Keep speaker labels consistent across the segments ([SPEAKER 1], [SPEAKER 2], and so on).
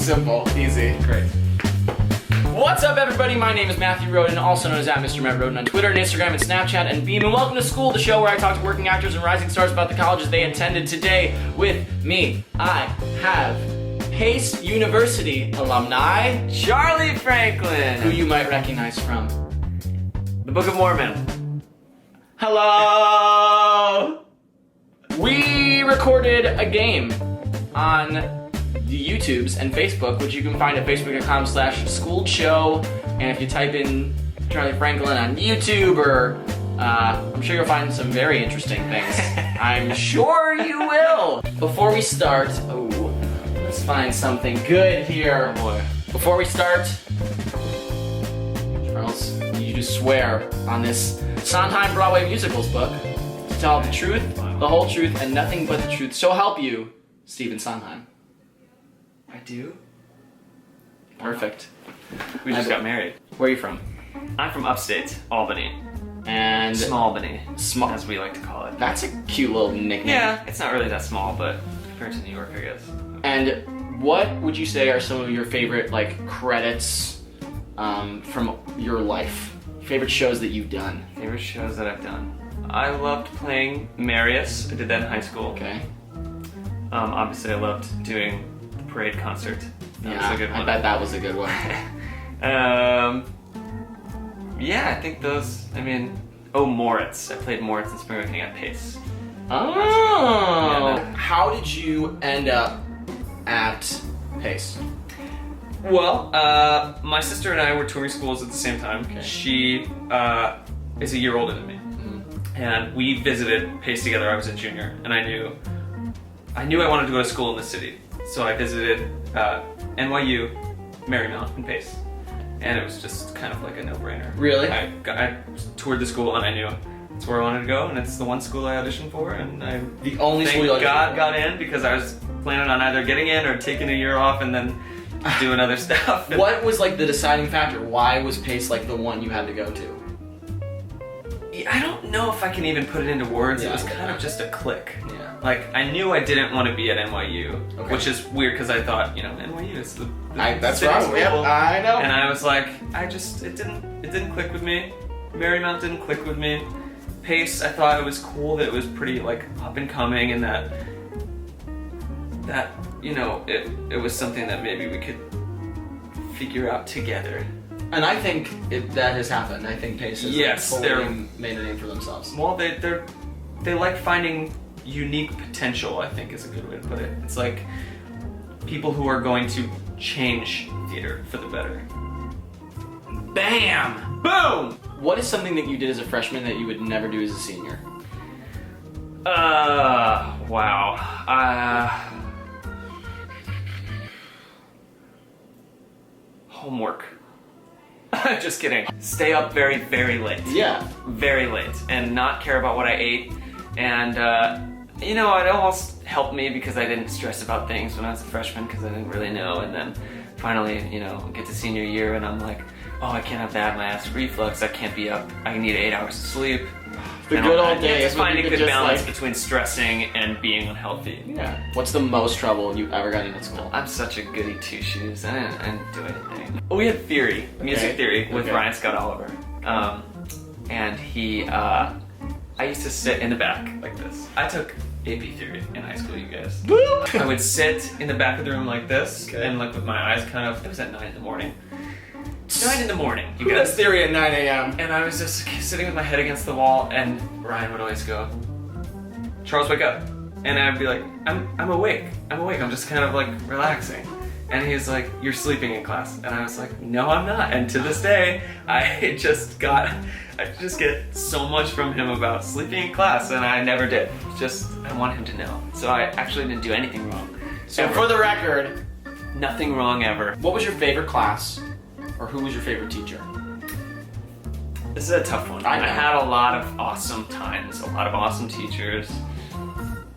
[SPEAKER 1] Simple, easy.
[SPEAKER 2] Great.
[SPEAKER 1] What's up, everybody? My name is Matthew Rodin, also known as Mr. Matt Rodin on Twitter and Instagram and Snapchat and Beam. And welcome to School, the show where I talk to working actors and rising stars about the colleges they attended. Today, with me, I have Pace University alumni
[SPEAKER 2] Charlie Franklin.
[SPEAKER 1] who you might recognize from
[SPEAKER 2] The Book of Mormon.
[SPEAKER 1] Hello! We recorded a game on the YouTubes and Facebook, which you can find at facebook.com/schooledshow. And if you type in Charlie Franklin on YouTube, or I'm sure you'll find some very interesting things. I'm sure you will. Before we start, let's find something good here.
[SPEAKER 2] Oh boy.
[SPEAKER 1] Before we start, Charles, I need you to swear on this Sondheim Broadway musicals book to tell the truth, the whole truth, and nothing but the truth. So help you, Stephen Sondheim.
[SPEAKER 2] I do?
[SPEAKER 1] Perfect.
[SPEAKER 2] We just got married.
[SPEAKER 1] Where are you from?
[SPEAKER 2] I'm from upstate, Albany.
[SPEAKER 1] And
[SPEAKER 2] Small Albany,
[SPEAKER 1] Small.
[SPEAKER 2] as we like to call it.
[SPEAKER 1] That's a cute little nickname.
[SPEAKER 2] Yeah, it's not really that small, but compared to New York, I guess.
[SPEAKER 1] And what would you say are some of your favorite credits from your life? Favorite shows that you've done?
[SPEAKER 2] Favorite shows that I've done. I loved playing Marius. I did that in high school.
[SPEAKER 1] Okay.
[SPEAKER 2] Obviously, I loved doing the parade concert. That was a good one.
[SPEAKER 1] I bet that was a good one.
[SPEAKER 2] Yeah, I think those. Moritz. I played Moritz in Spring Awakening at Pace.
[SPEAKER 1] Oh!
[SPEAKER 2] Yeah,
[SPEAKER 1] How did you end up at Pace?
[SPEAKER 2] Well, my sister and I were touring schools at the same time.
[SPEAKER 1] Okay.
[SPEAKER 2] She is a year older than me, and we visited Pace together. I was a junior, and I knew I wanted to go to school in the city, so I visited NYU, Marymount, and Pace, and it was just kind of like a no-brainer.
[SPEAKER 1] Really?
[SPEAKER 2] I toured the school, and I knew it's where I wanted to go, and it's the one school I auditioned for, and I
[SPEAKER 1] The only school you
[SPEAKER 2] thank
[SPEAKER 1] auditioned
[SPEAKER 2] God
[SPEAKER 1] for.
[SPEAKER 2] got in because I was planning on either getting in or taking a year off and then doing other stuff.
[SPEAKER 1] What was the deciding factor? Why was Pace the one you had to go to?
[SPEAKER 2] I don't know if I can even put it into words.
[SPEAKER 1] Yeah,
[SPEAKER 2] It was kind of just a click.
[SPEAKER 1] Yeah.
[SPEAKER 2] I knew I didn't want to be at NYU,
[SPEAKER 1] Okay.
[SPEAKER 2] which is weird because I thought, NYU is the
[SPEAKER 1] That's
[SPEAKER 2] city
[SPEAKER 1] right.
[SPEAKER 2] school.
[SPEAKER 1] Yep, I know.
[SPEAKER 2] And I was like, it didn't click with me. Marymount didn't click with me. Pace, I thought it was cool that it was pretty up and coming, and that it was something that maybe we could figure out together.
[SPEAKER 1] And I think that has happened. I think Pace has
[SPEAKER 2] Yes,
[SPEAKER 1] totally
[SPEAKER 2] they're-
[SPEAKER 1] made a name for themselves.
[SPEAKER 2] Well, they like finding unique potential, I think is a good way to put it. It's like people who are going to change theater for the better. Bam! Boom!
[SPEAKER 1] What is something that you did as a freshman that you would never do as a senior?
[SPEAKER 2] Wow. Homework. Just kidding. Stay up very, very late.
[SPEAKER 1] Yeah.
[SPEAKER 2] Very late, and not care about what I ate. And, it almost helped me because I didn't stress about things when I was a freshman because I didn't really know. And then finally, get to senior year and I'm like, oh, I can't have that, my acid reflux, I can't be up, I need 8 hours of sleep.
[SPEAKER 1] The good old days.
[SPEAKER 2] Just
[SPEAKER 1] when
[SPEAKER 2] find
[SPEAKER 1] you
[SPEAKER 2] a
[SPEAKER 1] could
[SPEAKER 2] good
[SPEAKER 1] just,
[SPEAKER 2] balance between stressing and being unhealthy.
[SPEAKER 1] Yeah. What's the most trouble you've ever gotten in at school?
[SPEAKER 2] I'm such a goody two-shoes. I didn't do anything. We had theory, music theory, with Ryan Scott Oliver. And he, I used to sit in the back like this. I took AP theory in high school, you guys. I would sit in the back of the room like this, and with my eyes kind of, it was at 9 in the morning. 9 in the morning, you guys.
[SPEAKER 1] That's theory at 9 a.m.
[SPEAKER 2] And I was just sitting with my head against the wall, and Ryan would always go, Charles, wake up. And I'd be like, I'm awake, I'm just kind of relaxing. And he's like, you're sleeping in class. And I was like, no, I'm not. And to this day, I just get so much from him about sleeping in class, and I never did. I want him to know. So I actually didn't do anything wrong.
[SPEAKER 1] So for the record,
[SPEAKER 2] nothing wrong ever.
[SPEAKER 1] what was your favorite class? Or who was your favorite teacher?
[SPEAKER 2] This is a tough one.
[SPEAKER 1] I know.
[SPEAKER 2] I had a lot of awesome times, a lot of awesome teachers.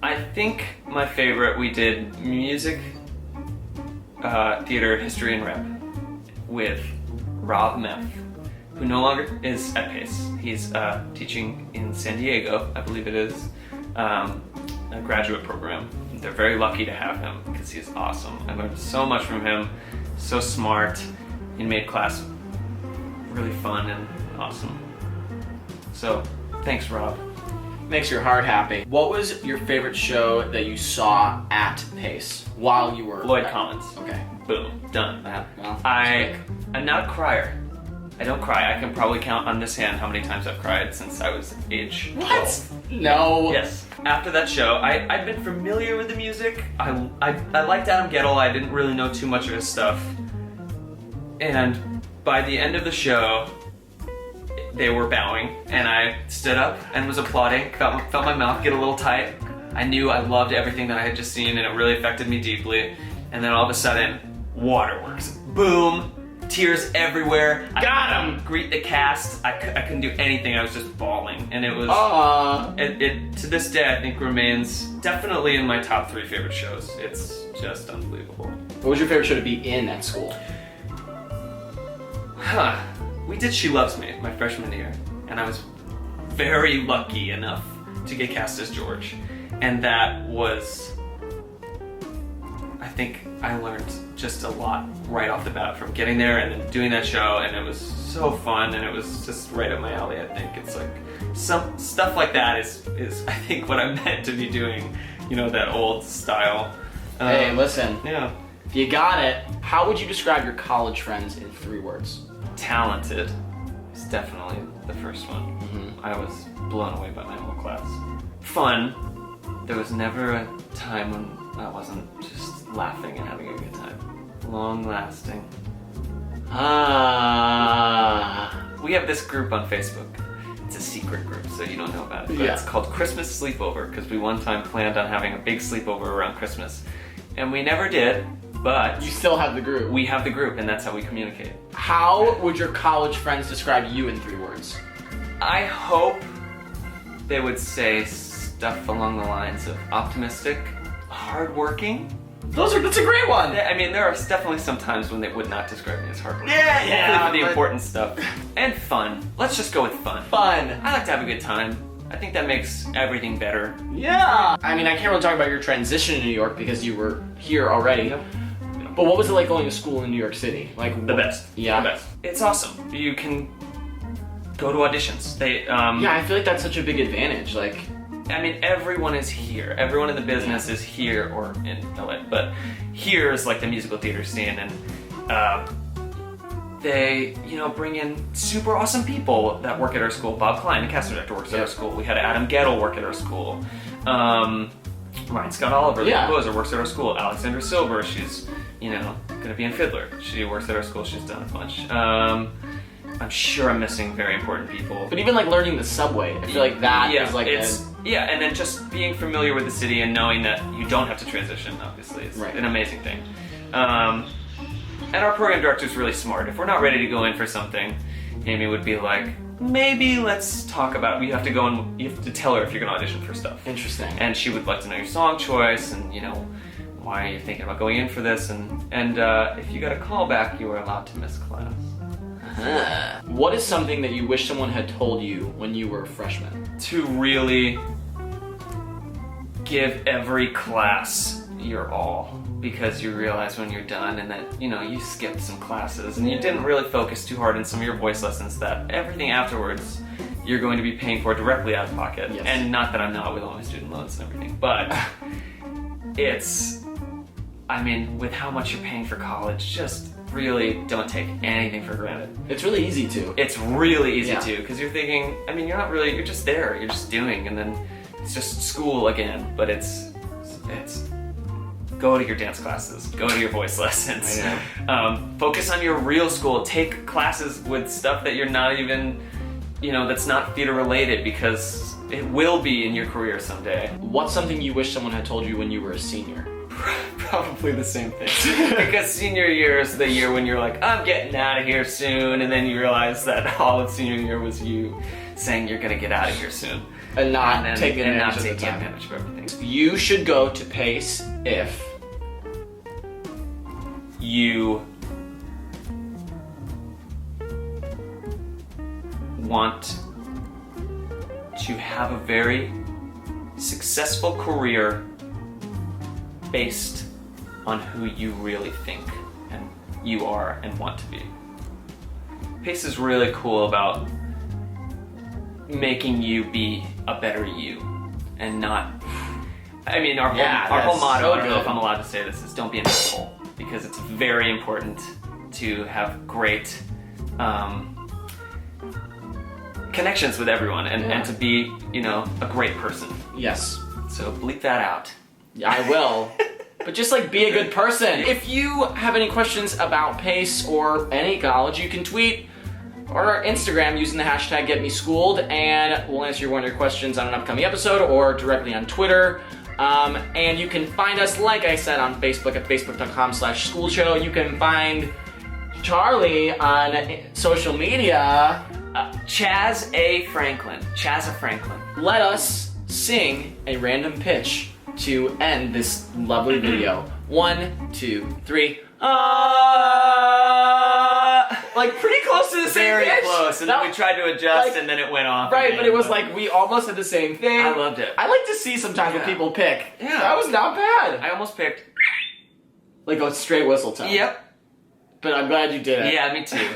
[SPEAKER 2] I think my favorite, we did music, theater, history, and rep with Rob Meth, who no longer is at Pace. He's teaching in San Diego, I believe it is, a graduate program They're very lucky to have him because he's awesome. I learned so much from him. So smart. He made class really fun and awesome. So, thanks, Rob.
[SPEAKER 1] Makes your heart happy. What was your favorite show that you saw at Pace while you were
[SPEAKER 2] Lloyd Collins.
[SPEAKER 1] Okay.
[SPEAKER 2] Boom. Done.
[SPEAKER 1] Well,
[SPEAKER 2] I'm not a crier. I don't cry. I can probably count on this hand how many times I've cried since I was age 12.
[SPEAKER 1] What? No.
[SPEAKER 2] Yes. After that show, I'd been familiar with the music. I liked Adam Gettle. I didn't really know too much of his stuff. And by the end of the show, they were bowing, and I stood up and was applauding. Felt my mouth get a little tight. I knew I loved everything that I had just seen, and it really affected me deeply. And then all of a sudden, waterworks. Boom. Tears everywhere.
[SPEAKER 1] Got him!
[SPEAKER 2] Greet the cast. I couldn't do anything. I was just bawling, and it was. It to this day I think remains definitely in my top 3 favorite shows. It's just unbelievable.
[SPEAKER 1] What was your favorite show to be in at school?
[SPEAKER 2] We did She Loves Me my freshman year, and I was very lucky enough to get cast as George, and that was. I think I learned just a lot right off the bat from getting there and then doing that show, and it was so fun, and it was just right up my alley. I think it's like some stuff like that is I think what I'm meant to be doing, that old style.
[SPEAKER 1] Hey, listen.
[SPEAKER 2] Yeah.
[SPEAKER 1] If you got it, how would you describe your college friends in 3 words?
[SPEAKER 2] Talented is definitely the first one.
[SPEAKER 1] Mm-hmm.
[SPEAKER 2] I was blown away by my whole class. Fun. There was never a time when I wasn't just laughing and having a good time. Long lasting. We have this group on Facebook. It's a secret group, so you don't know about it. But It's called Christmas Sleepover, because we one time planned on having a big sleepover around Christmas. And we never did, but
[SPEAKER 1] You still have the group.
[SPEAKER 2] we have the group, and that's how we communicate.
[SPEAKER 1] How would your college friends describe you in 3 words?
[SPEAKER 2] I hope they would say stuff along the lines of optimistic, hardworking.
[SPEAKER 1] That's a great one.
[SPEAKER 2] I mean, there are definitely some times when they would not describe me as hardworking.
[SPEAKER 1] Yeah,
[SPEAKER 2] For the
[SPEAKER 1] but-
[SPEAKER 2] important stuff. And fun. Let's just go with fun.
[SPEAKER 1] Fun.
[SPEAKER 2] I like to have a good time. I think that makes everything better.
[SPEAKER 1] Yeah. I mean, I can't really talk about your transition to New York because you were here already.
[SPEAKER 2] Yep.
[SPEAKER 1] But what was it like going to school in New York City? Like
[SPEAKER 2] The best.
[SPEAKER 1] Yeah.
[SPEAKER 2] The best. It's awesome. You can go to auditions.
[SPEAKER 1] Yeah, I feel like that's such a big advantage. Like,
[SPEAKER 2] I mean, everyone is here. Everyone in the business is here, or in LA, but here is like the musical theater scene, and they, bring in super awesome people that work at our school. Bob Klein, the cast director, works at our school. We had Adam Gettle work at our school. Ryan Scott Oliver, the composer, works at our school. Alexandra Silver, she's, gonna be in Fiddler. She works at our school. She's done a bunch. I'm sure I'm missing very important people.
[SPEAKER 1] but even like learning the subway, I feel like that is like
[SPEAKER 2] and then just being familiar with the city and knowing that you don't have to transition, obviously, is an amazing thing. And our program director is really smart. If we're not ready to go in for something, Amy would be like, maybe let's talk about, you have to go and you have to tell her if you're gonna audition for stuff.
[SPEAKER 1] Interesting.
[SPEAKER 2] And she would like to know your song choice and, why are you thinking about going in for this? And if you got a call back, you were allowed to miss class.
[SPEAKER 1] What is something that you wish someone had told you when you were a freshman?
[SPEAKER 2] To really give every class your all, because you realize when you're done and that you skipped some classes and you didn't really focus too hard on some of your voice lessons, that everything afterwards you're going to be paying for directly out of pocket.
[SPEAKER 1] Yes.
[SPEAKER 2] And not that I'm not with all my student loans and everything, but with how much you're paying for college, just really don't take anything for granted.
[SPEAKER 1] It's really easy to.
[SPEAKER 2] It's really easy to, because you're thinking, you're just there, you're just doing, and then it's just school again, but it's go to your dance classes, go to your voice lessons, focus on your real school, take classes with stuff that you're not even, that's not theater related, because it will be in your career someday.
[SPEAKER 1] What's something you wish someone had told you when you were a senior?
[SPEAKER 2] Probably the same thing. Because senior year is the year when you're like, I'm getting out of here soon, and then you realize that all of senior year was you saying you're gonna get out of here soon.
[SPEAKER 1] And not taking advantage
[SPEAKER 2] of everything.
[SPEAKER 1] You should go to Pace if
[SPEAKER 2] you want to have a very successful career based on who you really think and you are and want to be. Pace is really cool about making you be a better you and not. I mean, our whole motto,
[SPEAKER 1] so
[SPEAKER 2] I don't know
[SPEAKER 1] good.
[SPEAKER 2] if I'm allowed to say this, is don't be an asshole, because it's very important to have great connections with everyone and to be, a great person.
[SPEAKER 1] Yes.
[SPEAKER 2] So bleep that out.
[SPEAKER 1] Yeah, I will. But just like be a good person. If you have any questions about Pace or any college, you can tweet or Instagram using the hashtag #GetMeSchooled, and we'll answer one of your questions on an upcoming episode or directly on Twitter. And you can find us, like I said, on Facebook at facebook.com/schoolshow. You can find Charlie on social media.
[SPEAKER 2] Chaz A. Franklin.
[SPEAKER 1] Let us sing a random pitch to end this lovely video. 1, 2, 3. Like pretty close to the same
[SPEAKER 2] Very
[SPEAKER 1] pitch.
[SPEAKER 2] close. And then we tried to adjust, and then it went off.
[SPEAKER 1] Right,
[SPEAKER 2] again,
[SPEAKER 1] but it was like we almost had the same thing.
[SPEAKER 2] I loved it.
[SPEAKER 1] I like to see sometimes what people pick.
[SPEAKER 2] Yeah.
[SPEAKER 1] That was not bad.
[SPEAKER 2] I almost picked.
[SPEAKER 1] Like a straight whistle tone.
[SPEAKER 2] Yep.
[SPEAKER 1] But I'm glad you did it.
[SPEAKER 2] Yeah, me too.